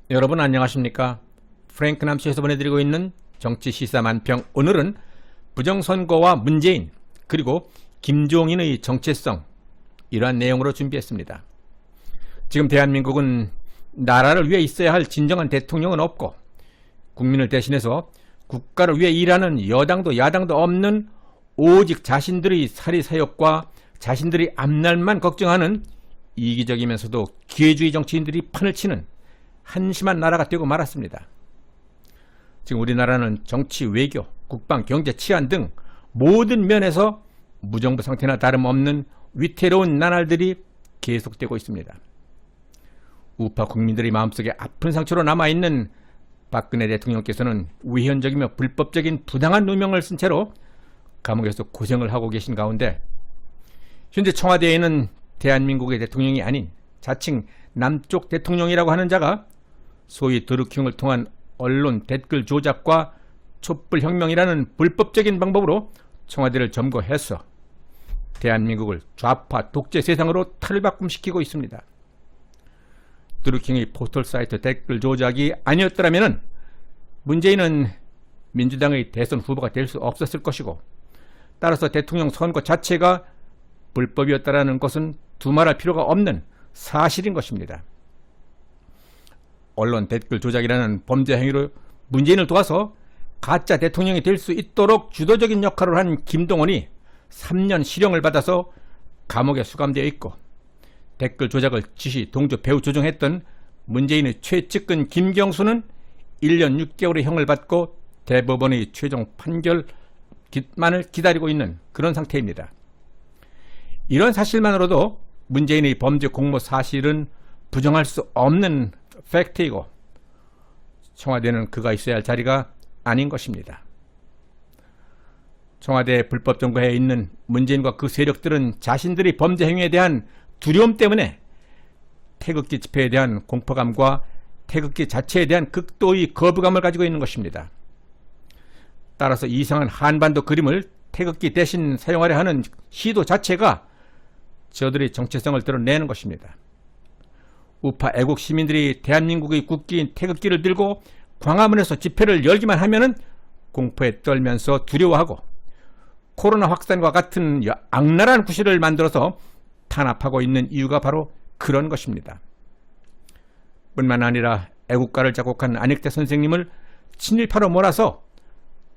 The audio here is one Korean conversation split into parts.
여러분 안녕하십니까? 프랭크 남씨에서 보내드리고 있는 정치 시사 만평. 오늘은 부정선거와 문재인 그리고 김종인의 정체성, 이러한 내용으로 준비했습니다. 지금 대한민국은 나라를 위해 있어야 할 진정한 대통령은 없고, 국민을 대신해서 국가를 위해 일하는 여당도 야당도 없는, 오직 자신들의 사리사욕과 자신들의 앞날만 걱정하는 이기적이면서도 기회주의 정치인들이 판을 치는 한심한 나라가 되고 말았습니다. 지금 우리나라는 정치, 외교, 국방, 경제, 치안 등 모든 면에서 무정부 상태나 다름없는 위태로운 나날들이 계속되고 있습니다. 우파 국민들의 마음속에 아픈 상처로 남아있는 박근혜 대통령께서는 위헌적이며 불법적인 부당한 누명을 쓴 채로 감옥에서 고생을 하고 계신 가운데, 현재 청와대에 있는 대한민국의 대통령이 아닌 자칭 남쪽 대통령이라고 하는 자가 소위 드루킹을 통한 언론 댓글 조작과 촛불혁명이라는 불법적인 방법으로 청와대를 점거해서 대한민국을 좌파 독재 세상으로 탈바꿈시키고 있습니다. 드루킹의 포털사이트 댓글 조작이 아니었더라면 문재인은 민주당의 대선 후보가 될 수 없었을 것이고, 따라서 대통령 선거 자체가 불법이었다는 것은 두말할 필요가 없는 사실인 것입니다. 언론 댓글 조작이라는 범죄 행위로 문재인을 도와서 가짜 대통령이 될 수 있도록 주도적인 역할을 한 김동원이 3년 실형을 받아서 감옥에 수감되어 있고, 댓글 조작을 지시, 동조, 배후 조종했던 문재인의 최측근 김경수는 1년 6개월의 형을 받고 대법원의 최종 판결만을 기다리고 있는 그런 상태입니다. 이런 사실만으로도 문재인의 범죄 공모 사실은 부정할 수 없는 팩트이고, 청와대는 그가 있어야 할 자리가 아닌 것입니다. 청와대 불법 점거에 있는 문재인과 그 세력들은 자신들이 범죄 행위에 대한 두려움 때문에 태극기 집회에 대한 공포감과 태극기 자체에 대한 극도의 거부감을 가지고 있는 것입니다. 따라서 이상한 한반도 그림을 태극기 대신 사용하려 하는 시도 자체가 저들의 정체성을 드러내는 것입니다. 우파 애국 시민들이 대한민국의 국기인 태극기를 들고 광화문에서 집회를 열기만 하면은 공포에 떨면서 두려워하고, 코로나 확산과 같은 악랄한 구실을 만들어서 탄압하고 있는 이유가 바로 그런 것입니다. 뿐만 아니라 애국가를 작곡한 안익태 선생님을 친일파로 몰아서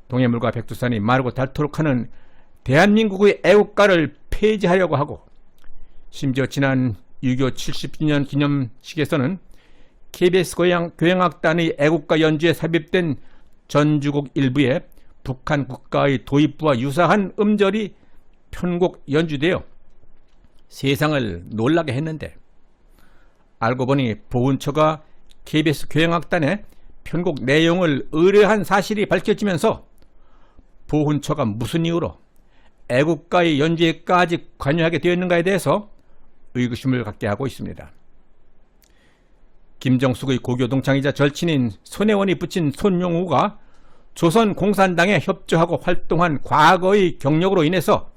동해물과 백두산이 마르고 닳도록 하는 대한민국의 애국가를 폐지하려고 하고, 심지어 지난 6.25 70주년 기념식에서는 KBS 교향악단의 애국가 연주에 삽입된 전주곡 일부에 북한 국가의 도입부와 유사한 음절이 편곡 연주되어 세상을 놀라게 했는데, 알고 보니 보훈처가 KBS 교향악단의 편곡 내용을 의뢰한 사실이 밝혀지면서 보훈처가 무슨 이유로 애국가의 연주에까지 관여하게 되었는가에 대해서 의구심을 갖게 하고 있습니다. 김정숙의 고교동창이자 절친인 손혜원이 붙인 손용우가 조선공산당에 협조하고 활동한 과거의 경력으로 인해서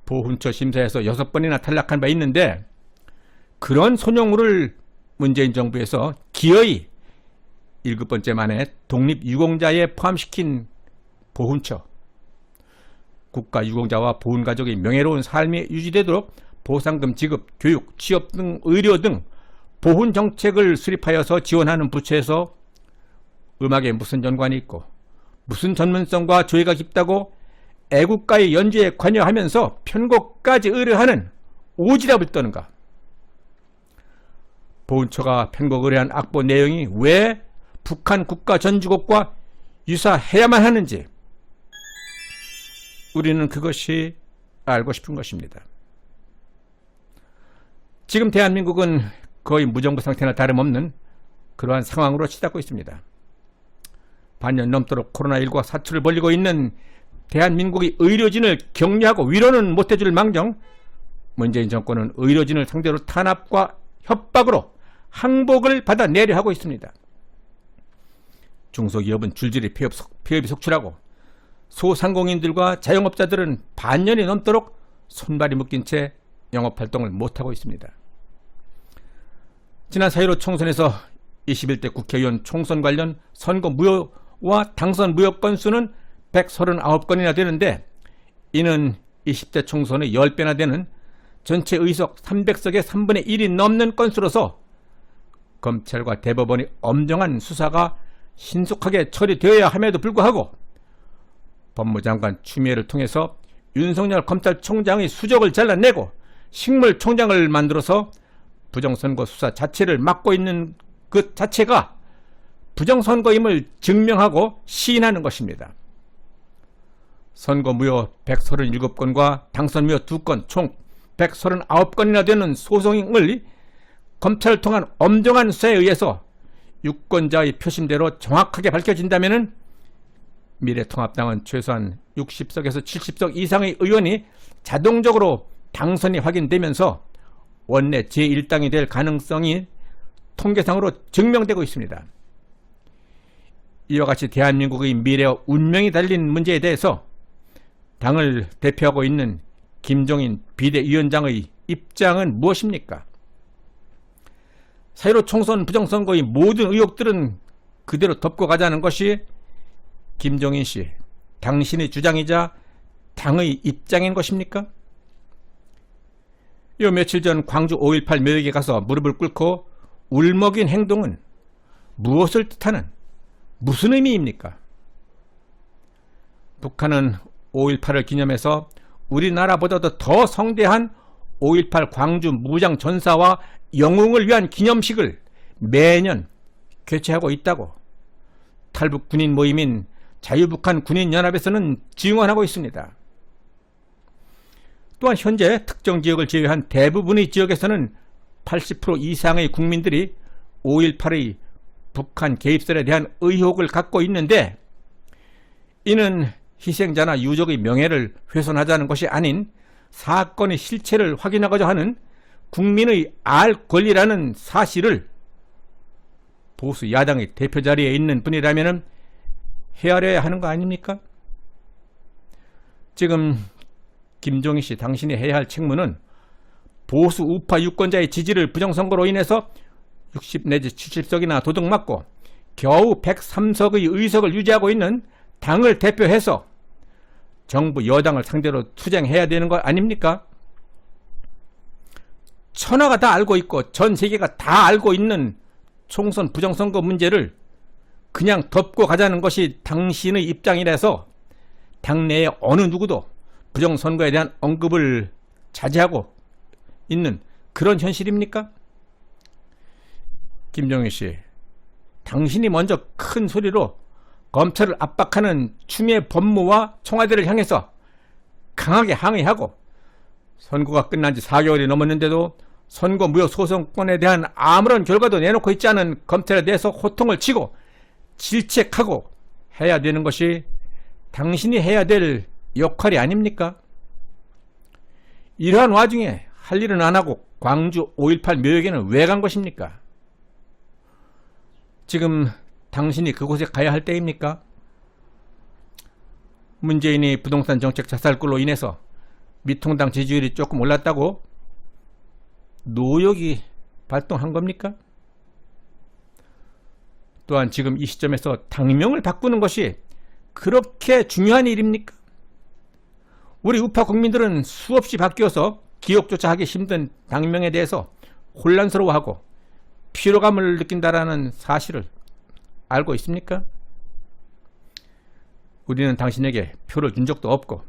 보훈처 심사에서 6번이나 탈락한 바 있는데, 그런 손용우를 문재인 정부에서 기어이 7번째 만에 독립유공자에 포함시킨 보훈처, 국가유공자와 보훈가족의 명예로운 삶이 유지되도록 보상금 지급, 교육, 취업 등 의료 등 보훈 정책을 수립하여서 지원하는 부처에서 음악에 무슨 연관이 있고 무슨 전문성과 조예가 깊다고 애국가의 연주에 관여하면서 편곡까지 의뢰하는 오지랖을 떠는가? 보훈처가 편곡 의뢰한 악보 내용이 왜 북한 국가 전주곡과 유사해야만 하는지 우리는 그것이 알고 싶은 것입니다. 지금 대한민국은 거의 무정부 상태나 다름없는 그러한 상황으로 치닫고 있습니다. 반년 넘도록 코로나19가 사투를 벌이고 있는 대한민국의 의료진을 격려하고 위로는 못해줄 망정, 문재인 정권은 의료진을 상대로 탄압과 협박으로 항복을 받아내려 하고 있습니다. 중소기업은 줄줄이 폐업이 속출하고, 소상공인들과 자영업자들은 반년이 넘도록 손발이 묶인 채 영업활동을 못하고 있습니다. 지난 4.15 총선에서 21대 국회의원 총선 관련 선거 무효와 당선 무효 건수는 139건이나 되는데, 이는 20대 총선의 10배나 되는 전체 의석 300석의 3분의 1이 넘는 건수로서 검찰과 대법원의 엄정한 수사가 신속하게 처리되어야 함에도 불구하고 법무장관 추미애를 통해서 윤석열 검찰총장의 수적을 잘라내고 식물총장을 만들어서 부정선거 수사 자체를 막고 있는 그 자체가 부정선거임을 증명하고 시인하는 것입니다. 선거 무효 137건과 당선 무효 2건 총 139건이나 되는 소송을 검찰을 통한 엄정한 수사에 의해서 유권자의 표심대로 정확하게 밝혀진다면 미래통합당은 최소한 60석에서 70석 이상의 의원이 자동적으로 당선이 확인되면서 원내 제1당이 될 가능성이 통계상으로 증명되고 있습니다. 이와 같이 대한민국의 미래와 운명이 달린 문제에 대해서 당을 대표하고 있는 김종인 비대위원장의 입장은 무엇입니까? 사회로 총선 부정선거의 모든 의혹들은 그대로 덮고 가자는 것이 김종인 씨, 당신의 주장이자 당의 입장인 것입니까? 요 며칠 전 광주 5.18 묘역에 가서 무릎을 꿇고 울먹인 행동은 무엇을 뜻하는, 무슨 의미입니까? 북한은 5.18을 기념해서 우리나라보다도 더 성대한 5.18 광주 무장 전사와 영웅을 위한 기념식을 매년 개최하고 있다고 탈북 군인 모임인 자유북한 군인연합에서는 증언하고 있습니다. 또한 현재 특정 지역을 제외한 대부분의 지역에서는 80% 이상의 국민들이 5.18의 북한 개입설에 대한 의혹을 갖고 있는데, 이는 희생자나 유족의 명예를 훼손하자는 것이 아닌 사건의 실체를 확인하고자 하는 국민의 알 권리라는 사실을 보수 야당의 대표 자리에 있는 분이라면 헤아려야 하는 거 아닙니까? 지금 김종인 씨, 당신이 해야 할 책무는 보수 우파 유권자의 지지를 부정선거로 인해서 60 내지 70석이나 도둑맞고 겨우 103석의 의석을 유지하고 있는 당을 대표해서 정부 여당을 상대로 투쟁해야 되는 거 아닙니까? 천하가 다 알고 있고 전 세계가 다 알고 있는 총선 부정선거 문제를 그냥 덮고 가자는 것이 당신의 입장이라서 당내의 어느 누구도 부정선거에 대한 언급을 자제하고 있는 그런 현실입니까? 김종인 씨, 당신이 먼저 큰 소리로 검찰을 압박하는 추미애 법무와 청와대를 향해서 강하게 항의하고, 선거가 끝난 지 4개월이 넘었는데도 선거 무효 소송권에 대한 아무런 결과도 내놓고 있지 않은 검찰에 대해서 호통을 치고 질책하고 해야 되는 것이 당신이 해야 될 역할이 아닙니까? 이러한 와중에 할 일은 안 하고 광주 5.18 묘역에는 왜 간 것입니까? 지금 당신이 그곳에 가야 할 때입니까? 문재인이 부동산 정책 자살골로 인해서 미통당 지지율이 조금 올랐다고 노역이 발동한 겁니까? 또한 지금 이 시점에서 당명을 바꾸는 것이 그렇게 중요한 일입니까? 우리 우파 국민들은 수없이 바뀌어서 기억조차 하기 힘든 당명에 대해서 혼란스러워하고 피로감을 느낀다라는 사실을 알고 있습니까? 우리는 당신에게 표를 준 적도 없고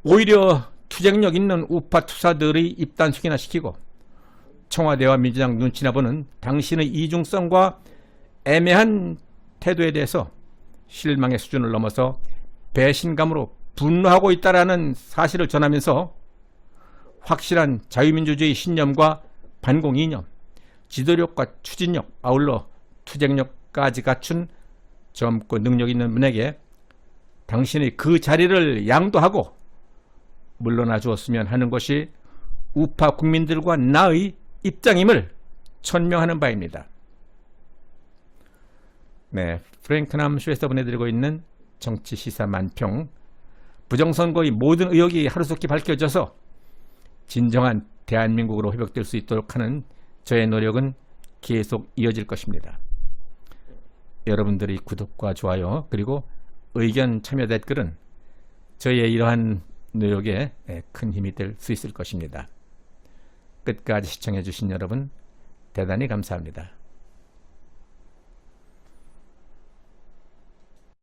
오히려 투쟁력 있는 우파 투사들의 입단속이나 시키고 청와대와 민주당 눈치나 보는 당신의 이중성과 애매한 태도에 대해서 실망의 수준을 넘어서 배신감으로 분노하고 있다라는 사실을 전하면서 확실한 자유민주주의 신념과 반공 이념, 지도력과 추진력, 아울러 투쟁력까지 갖춘 젊고 능력 있는 분에게 당신의 그 자리를 양도하고 물러나 주었으면 하는 것이 우파 국민들과 나의 입장임을 천명하는 바입니다. 네, 프랭크남 쇼에서 보내드리고 있는 정치시사 만평, 부정선거의 모든 의혹이 하루속히 밝혀져서 진정한 대한민국으로 회복될 수 있도록 하는 저의 노력은 계속 이어질 것입니다. 여러분들의 구독과 좋아요 그리고 의견 참여 댓글은 저희의 이러한 노력에 큰 힘이 될 수 있을 것입니다. 끝까지 시청해 주신 여러분 대단히 감사합니다.